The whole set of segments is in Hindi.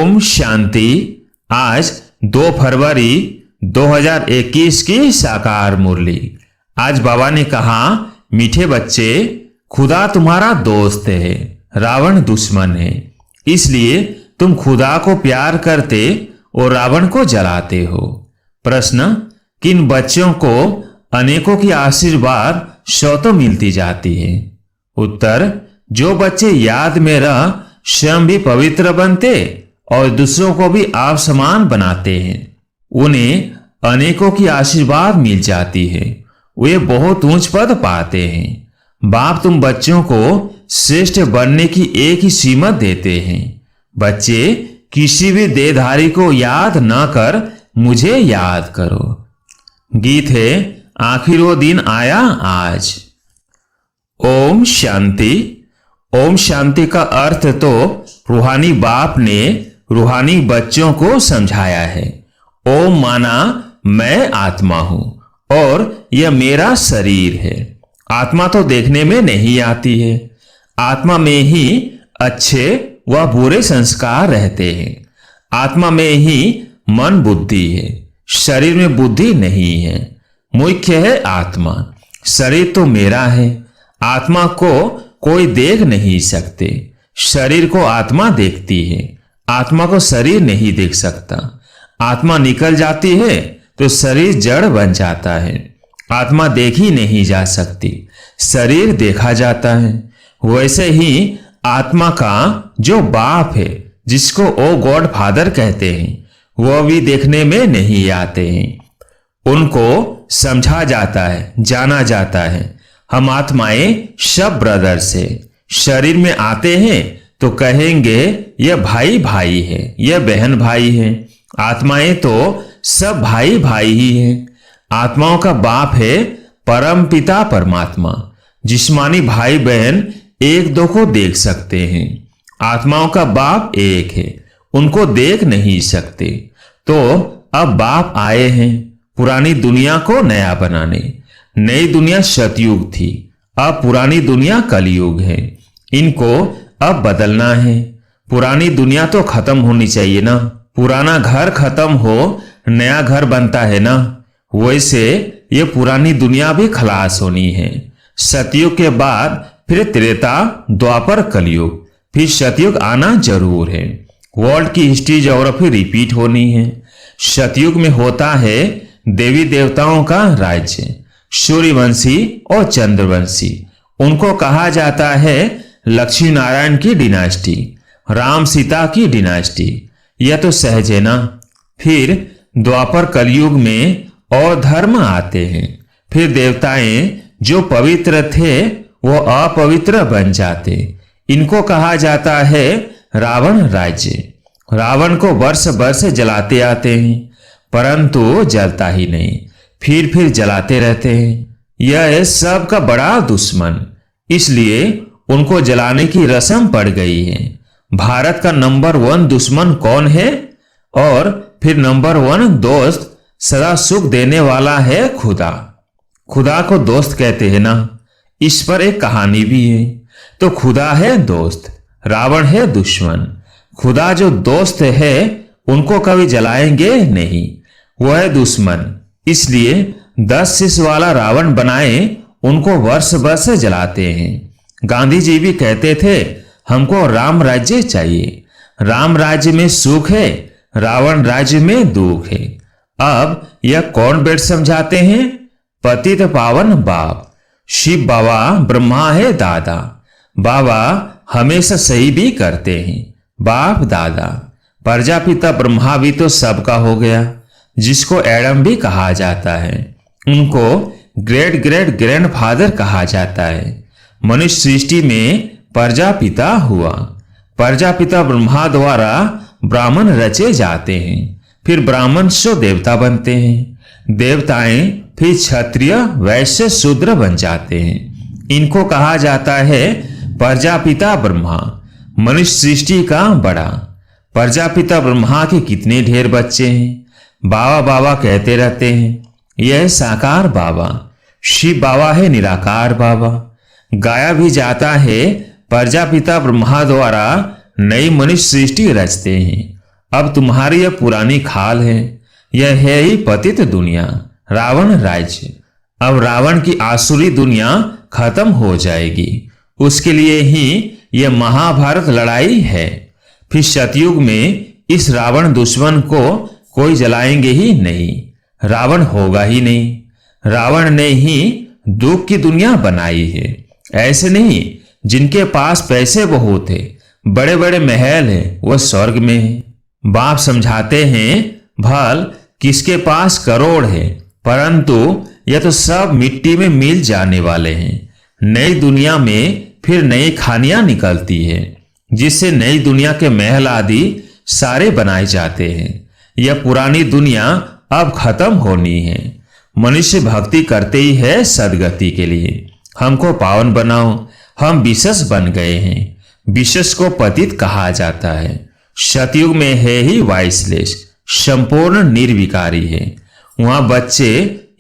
ओम शांति। आज 2 फरवरी 2021 की साकार मुरली। आज बाबा ने कहा, मीठे बच्चे, खुदा तुम्हारा दोस्त है, रावण दुश्मन है। इसलिए तुम खुदा को प्यार करते और रावण को जलाते हो। प्रश्न, किन बच्चों को अनेकों की आशीर्वाद सौतों मिलती जाती है? उत्तर, जो बच्चे याद में रह स्वयं भी पवित्र बनते और दूसरों को भी आप समान बनाते हैं, उन्हें अनेकों की आशीर्वाद मिल जाती है, वे बहुत ऊंच पद पाते हैं। बाप तुम बच्चों को श्रेष्ठ बनने की एक ही सीमत देते हैं। बच्चे, किसी भी देहधारी को याद न कर मुझे याद करो। गीत है, आखिर वो दिन आया आज। ओम शांति। ओम शांति का अर्थ तो रूहानी बाप ने रूहानी बच्चों को समझाया है। ओम माना मैं आत्मा हूं और यह मेरा शरीर है। आत्मा तो देखने में नहीं आती है। आत्मा में ही अच्छे व बुरे संस्कार रहते हैं। आत्मा में ही मन बुद्धि है, शरीर में बुद्धि नहीं है। मुख्य है आत्मा। शरीर तो मेरा है। आत्मा को कोई देख नहीं सकते। शरीर को आत्मा देखती है, आत्मा को शरीर नहीं देख सकता। आत्मा निकल जाती है तो शरीर जड़ बन जाता है। आत्मा देखी नहीं जा सकती, शरीर देखा जाता है। वैसे ही आत्मा का जो बाप है, जिसको ओ गॉड फादर कहते हैं, वह भी देखने में नहीं आते हैं। उनको समझा जाता है, जाना जाता है। हम आत्माएं सब ब्रदर्स है। शरीर में आते हैं तो कहेंगे यह भाई भाई है, यह बहन भाई है। आत्माएं तो सब भाई भाई ही हैं। आत्माओं का बाप है परम पिता परमात्मा। जिस्मानी भाई बहन एक दो को देख सकते हैं। आत्माओं का बाप एक है, उनको देख नहीं सकते। तो अब बाप आए हैं पुरानी दुनिया को नया बनाने। नई दुनिया सतयुग थी, अब पुरानी दुनिया कलयुग है। इनको अब बदलना है। पुरानी दुनिया तो खत्म होनी चाहिए ना। पुराना घर खत्म हो, नया घर बनता है ना। वैसे ये पुरानी दुनिया भी खलास होनी है। सतयुग के बाद फिर त्रेता, द्वापर, कलयुग, फिर सतयुग आना जरूर है। वर्ल्ड की हिस्ट्री ज्योग्राफी रिपीट होनी है। सतयुग में होता है देवी देवताओं का राज्य, सूर्यवंशी और चंद्रवंशी। उनको कहा जाता है लक्ष्मी नारायण की डिनास्टी, राम सीता की डिनास्टी। यह तो सहज है ना। फिर द्वापर कलयुग में और धर्म आते हैं। फिर देवताएं जो पवित्र थे वो अपवित्र बन जाते। इनको कहा जाता है रावण राज्य। रावण को वर्ष वर्ष जलाते आते हैं, परंतु जलता ही नहीं। फिर जलाते रहते हैं। यह है सबका बड़ा दुश्मन, इसलिए उनको जलाने की रस्म पड़ गई है। भारत का नंबर 1 दुश्मन कौन है? और फिर नंबर 1 दोस्त सदा सुख देने वाला है खुदा। खुदा को दोस्त कहते हैं ना। इस पर एक कहानी भी है। तो खुदा है दोस्त, रावण है दुश्मन। खुदा जो दोस्त है उनको कभी जलाएंगे नहीं, वह है दुश्मन। इसलिए 10 शिष्य वाला रावण बनाए, उनको वर्ष वर्ष जलाते हैं। गांधी जी भी कहते थे हमको राम राज्य चाहिए। राम राज्य में सुख है, रावण राज्य में दुख है। अब यह कौन बेट समझाते हैं? पतित पावन बाप। शिव बाबा ब्रह्मा है दादा। बाबा हमेशा सही भी करते हैं। बाप दादा। प्रजापिता ब्रह्मा भी तो सबका हो गया, जिसको एडम भी कहा जाता है। उनको ग्रेट ग्रेट ग्रैंड फादर कहा जाता है। मनुष्य सृष्टि में प्रजापिता हुआ। प्रजापिता ब्रह्मा द्वारा ब्राह्मण रचे जाते हैं। फिर ब्राह्मण से देवता बनते हैं। देवताएं फिर क्षत्रिय, वैश्य, शूद्र बन जाते हैं। इनको कहा जाता है प्रजापिता ब्रह्मा, मनुष्य सृष्टि का बड़ा। प्रजापिता ब्रह्मा के कितने ढेर बच्चे हैं। बाबा बाबा कहते रहते हैं। यह साकार बाबा। शिव बाबा है निराकार बाबा। गाया भी जाता है प्रजापिता ब्रह्मा द्वारा नई मनुष्य सृष्टि रचते हैं। अब तुम्हारी यह पुरानी खाल है, यह है ही पतित दुनिया, रावण राज्य। अब रावण की आसुरी दुनिया खत्म हो जाएगी, उसके लिए ही यह महाभारत लड़ाई है। फिर सतयुग में इस रावण दुश्मन को कोई जलाएंगे ही नहीं, रावण होगा ही नहीं। रावण ने ही दुख की दुनिया बनाई है, ऐसे नहीं जिनके पास पैसे बहुत है, बड़े बड़े महल हैं, वह स्वर्ग में है। बाप समझाते हैं भल किसके पास करोड़ है, परंतु यह तो सब मिट्टी में मिल जाने वाले हैं। नई दुनिया में फिर नई खानियां निकलती है, जिससे नई दुनिया के महल आदि सारे बनाए जाते हैं। यह पुरानी दुनिया अब खत्म होनी है। मनुष्य भक्ति करते ही है सदगति के लिए। हमको पावन बनाओ, हम विशेष बन गए हैं। विशेष को पतित कहा जाता है। सतयुग में है ही वाइसलेस, संपूर्ण निर्विकारी है। वहां बच्चे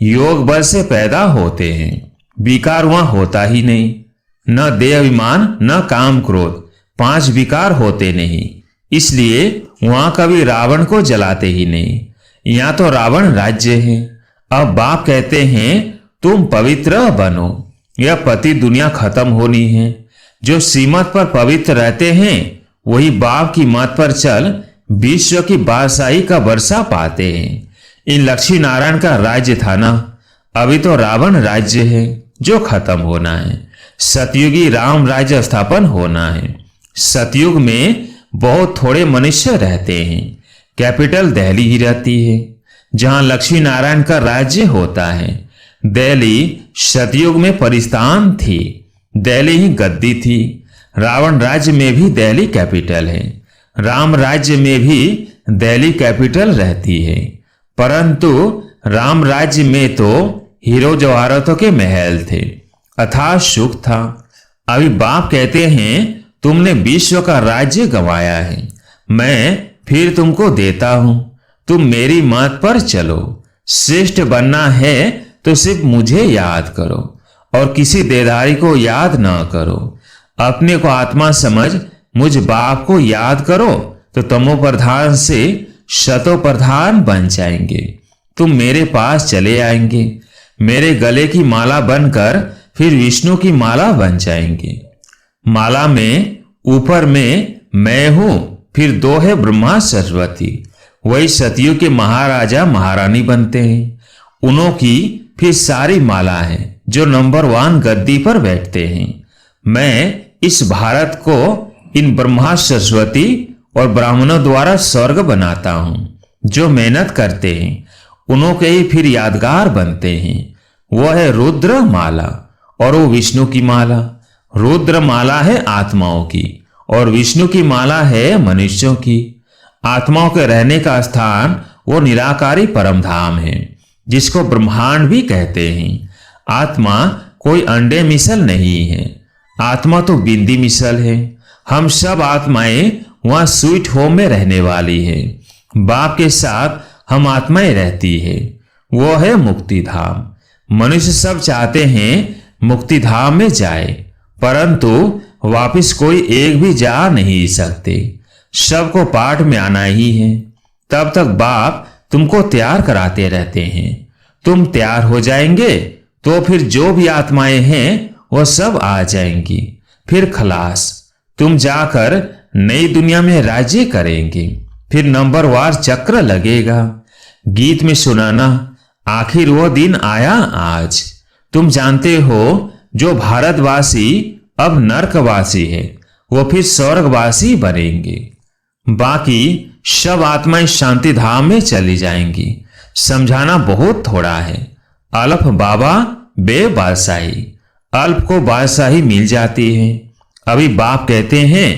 योग बल से पैदा होते हैं, विकार वहां होता ही नहीं। न देह अभिमान न काम क्रोध, 5 विकार होते नहीं, इसलिए वहां कभी रावण को जलाते ही नहीं। यहाँ तो रावण राज्य है। अब बाप कहते हैं तुम पवित्र बनो, यह पति दुनिया खत्म होनी है। जो श्रीमत पर पवित्र रहते हैं वही बाप की मत पर चल विश्व की बादशाही का वर्षा पाते हैं। इन लक्ष्मी नारायण का राज्य था ना, अभी तो रावण राज्य है जो खत्म होना है। सतयुगी राम राज्य स्थापन होना है। सतयुग में बहुत थोड़े मनुष्य रहते हैं, कैपिटल दिल्ली ही रहती है, जहां लक्ष्मी नारायण का राज्य होता है। दिल्ली सतयुग में परिस्थान थी, दिल्ली ही गद्दी थी। रावण राज्य में भी दिल्ली कैपिटल है, राम राज्य में भी दिल्ली कैपिटल रहती है। परंतु राम राज्य में तो हीरो जवाहरातों के महल थे, अथाह सुख था। अभी बाप कहते हैं तुमने विश्व का राज्य गंवाया है, मैं फिर तुमको देता हूं, तुम मेरी मत पर चलो। श्रेष्ठ बनना है तो सिर्फ मुझे याद करो और किसी देदारी को याद ना करो। अपने को आत्मा समझ मुझ बाप को याद करो तो तमो प्रधान से शतो प्रधान बन जाएंगे। तुम मेरे पास चले आएंगे, मेरे गले की माला बनकर फिर विष्णु की माला बन जाएंगे। माला में ऊपर में मैं हूं, फिर 2 है ब्रह्मा सरस्वती। वही सतयुग के महाराजा महारानी बनते हैं। उन्हों की फिर सारी माला है जो नंबर 1 गद्दी पर बैठते हैं। मैं इस भारत को इन ब्रह्मा सरस्वती और ब्राह्मणों द्वारा स्वर्ग बनाता हूं। जो मेहनत करते हैं उन्हों के ही फिर यादगार बनते हैं। वो है रुद्र माला और वो विष्णु की माला। रुद्र माला है आत्माओं की और विष्णु की माला है मनुष्यों की। आत्माओं के रहने का स्थान वो निराकारी परम धाम है, जिसको ब्रह्मांड भी कहते हैं। आत्मा कोई अंडे मिसल नहीं है, आत्मा तो बिंदी मिसल है। हम सब आत्माएं वहां स्वीट होम में रहने वाली है। बाप के साथ हम आत्माएं रहती है, वो है मुक्ति धाम। मनुष्य सब चाहते हैं मुक्ति धाम में जाए, परंतु वापिस कोई एक भी जा नहीं सकते। सबको पाठ में आना ही है। तब तक बाप तुमको तैयार कराते रहते हैं। तुम तैयार हो जाएंगे तो फिर जो भी आत्माएं हैं वो सब आ जाएंगी। फिर खलास, तुम जाकर नई दुनिया में राज्य करेंगे। फिर नंबरवार चक्र लगेगा। गीत में सुनाना, आखिर वो दिन आया आज। तुम जानते हो जो भारतवासी अब नरकवासी है वो फिर स्वर्गवासी बनेंगे। बाकी सब आत्माएं शांति धाम में चली जाएंगी। समझाना बहुत थोड़ा है। अल्प बाबा बे बादशाही, अल्प को बादशाही मिल जाती है। अभी बाप कहते हैं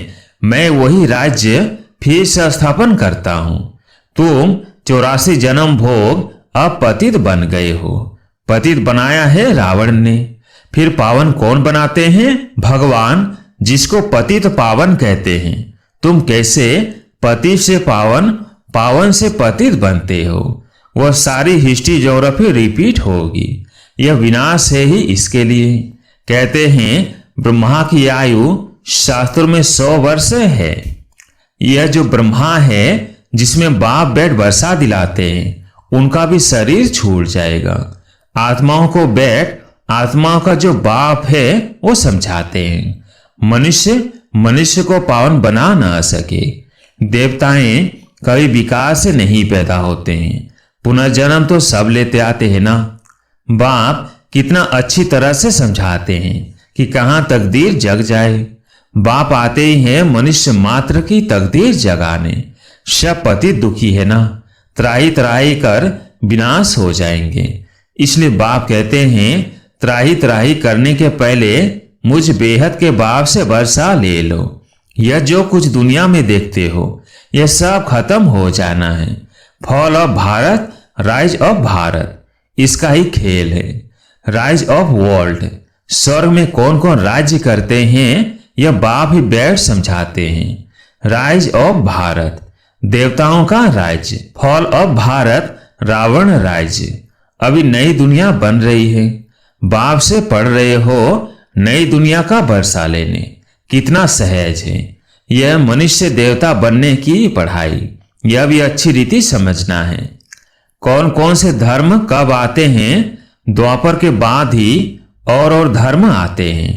मैं वही राज्य फिर से स्थापन करता हूं। तुम 84 जन्म भोग अब पतित बन गए हो। पतित बनाया है रावण ने। फिर पावन कौन बनाते हैं? भगवान, जिसको पतित पावन कहते हैं। तुम कैसे पतित से पावन, पावन से पतित बनते हो? वह सारी हिस्ट्री ज्योग्राफी रिपीट होगी। यह विनाश है ही इसके लिए। कहते हैं ब्रह्मा की आयु शास्त्रों में 100 वर्ष है। यह जो ब्रह्मा है जिसमें बाप बैठ वर्षा दिलाते हैं, उनका भी शरीर छूट जाएगा। आत्माओं को बैठ आत्माओं का जो बाप है वो समझाते हैं। मनुष्य को पावन बना ना सके। देवताएं कभी विकार से नहीं पैदा होते हैं, पुनर्जन्म तो सब लेते आते हैं ना। बाप कितना अच्छी तरह से समझाते हैं कि कहां तकदीर जग जाए। बाप आते ही हैं मनुष्य मात्र की तकदीर जगाने। सब पति दुखी है ना, त्राही त्राही कर विनाश हो जाएंगे। इसलिए बाप कहते हैं त्राही त्राही करने के पहले मुझ बेहद के बाप से वर्षा ले लो। यह जो कुछ दुनिया में देखते हो यह सब खत्म हो जाना है। Fall of Bharat, rise of Bharat, इसका ही खेल है। राइज ऑफ वर्ल्ड, स्वर्ग में कौन कौन राज्य करते हैं यह बाप ही बैठ समझाते हैं। राइज ऑफ भारत, देवताओं का राज्य। फॉल ऑफ भारत, रावण राज्य। अभी नई दुनिया बन रही है, बाप से पढ़ रहे हो नई दुनिया का वर्षा लेने। कितना सहज है यह मनुष्य देवता बनने की पढ़ाई। यह भी अच्छी रीति समझना है। कौन कौन से धर्म कब आते हैं, द्वापर के बाद ही और धर्म आते हैं।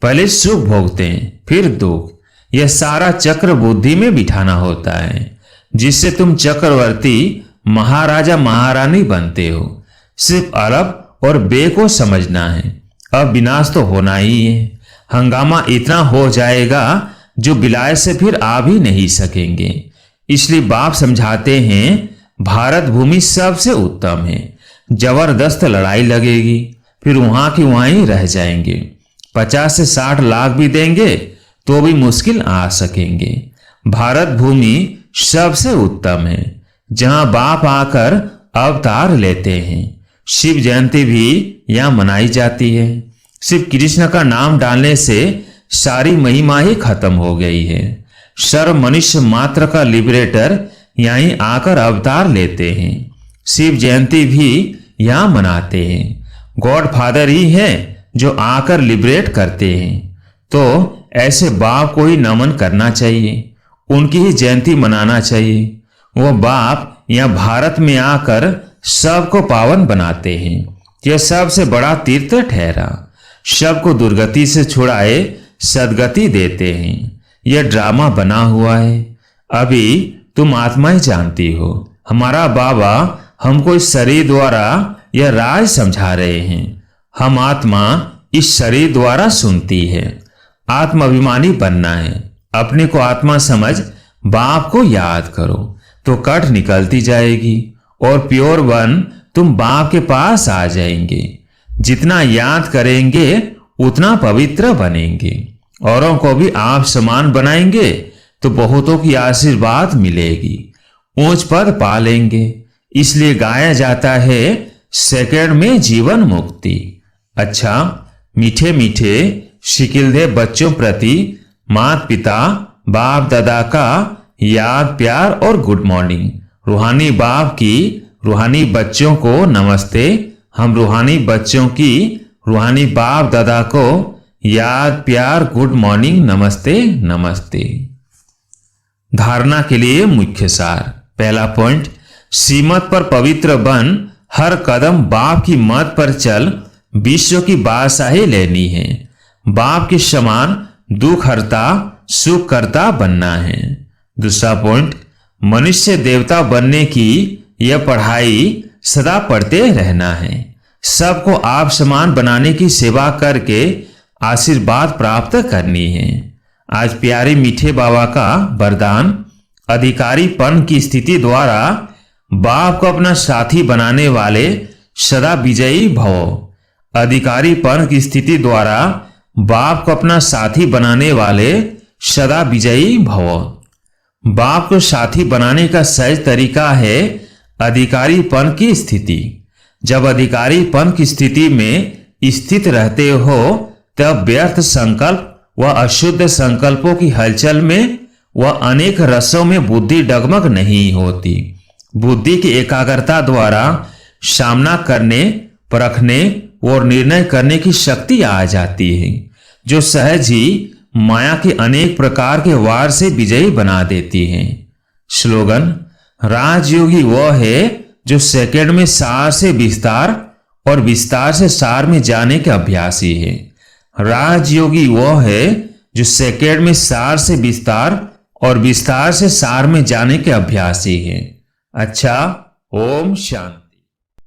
पहले सुख भोगते हैं फिर दुख। यह सारा चक्र बुद्धि में बिठाना होता है, जिससे तुम चक्रवर्ती महाराजा महारानी बनते हो। सिर्फ अरब और बे को समझना है। अब विनाश तो होना ही है। हंगामा इतना हो जाएगा जो विलायत से फिर आ भी नहीं सकेंगे। इसलिए बाप समझाते हैं भारत भूमि सबसे उत्तम है। जबरदस्त लड़ाई लगेगी, फिर वहां की वहां ही रह जाएंगे। 50 से 60 लाख भी देंगे तो भी मुश्किल आ सकेंगे। भारत भूमि सबसे उत्तम है, जहां बाप आकर अवतार लेते हैं। शिव जयंती भी यहां मनाई जाती है। सिर्फ कृष्ण का नाम डालने से सारी महिमा ही खत्म हो गई है। सर्व मनुष्य मात्र का लिबरेटर यहीं आकर अवतार लेते हैं। शिव जयंती भी यहां मनाते हैं। गॉड फादर ही है जो आकर लिबरेट करते हैं। तो ऐसे बाप को ही नमन करना चाहिए, उनकी ही जयंती मनाना चाहिए। वो बाप यहाँ भारत में आकर सबको पावन बनाते हैं। यह सबसे बड़ा तीर्थ ठहरा। सबको दुर्गति से छुड़ाए सदगति देते हैं। यह ड्रामा बना हुआ है। अभी तुम आत्मा ही जानती हो। हमारा बाबा हमको इस शरीर द्वारा यह राज समझा रहे हैं। हम आत्मा इस शरीर द्वारा सुनती है। आत्माभिमानी बनना है। अपने को आत्मा समझ बाप को याद करो तो कट निकलती जाएगी और प्योर बन तुम बाप के पास आ जाएंगे। जितना याद करेंगे उतना पवित्र बनेंगे। औरों को भी आप समान बनाएंगे तो बहुतों की आशीर्वाद मिलेगी। ऊंच पद पा लेंगे। इसलिए गाया जाता है सेकंड में जीवन मुक्ति। अच्छा, मीठे मीठे शिकिलदे बच्चों प्रति माता पिता बाप दादा का याद प्यार और गुड मॉर्निंग। रूहानी बाप की रूहानी बच्चों को नमस्ते। हम रूहानी बच्चों की रूहानी बाप दादा को याद प्यार गुड मॉर्निंग नमस्ते नमस्ते। धारणा के लिए मुख्य सार। पहला पॉइंट, सीमत पर पवित्र बन हर कदम बाप की मत पर चल विश्व की बादशाही लेनी है। बाप के समान दुख हरता सुख करता बनना है। दूसरा पॉइंट, मनुष्य देवता बनने की यह पढ़ाई सदा पढ़ते रहना है। सबको आप समान बनाने की सेवा करके आशीर्वाद प्राप्त करनी है। आज प्यारे मीठे बाबा का वरदान, अधिकारीपन की स्थिति द्वारा बाप को अपना साथी बनाने वाले सदा विजयी भव। अधिकारीपन की स्थिति द्वारा बाप को अपना साथी बनाने वाले सदा विजयी भव। बाप को साथी बनाने का सहज तरीका है अधिकारीपन की स्थिति। जब अधिकारीपन की स्थिति में स्थित रहते हो तब व्यर्थ संकल्प व अशुद्ध संकल्पों की हलचल में व अनेक रसों में बुद्धि डगमग नहीं होती। बुद्धि की एकाग्रता द्वारा सामना करने, परखने और निर्णय करने की शक्ति आ जाती है, जो सहज ही माया के अनेक प्रकार के वार से विजयी बना देती है। स्लोगन, राजयोगी वह है जो सेकंड में सार से विस्तार और विस्तार से सार में जाने के अभ्यासी है। राजयोगी वह है जो सेकंड में सार से विस्तार और विस्तार से सार में जाने के अभ्यासी है। अच्छा, ओम शांति।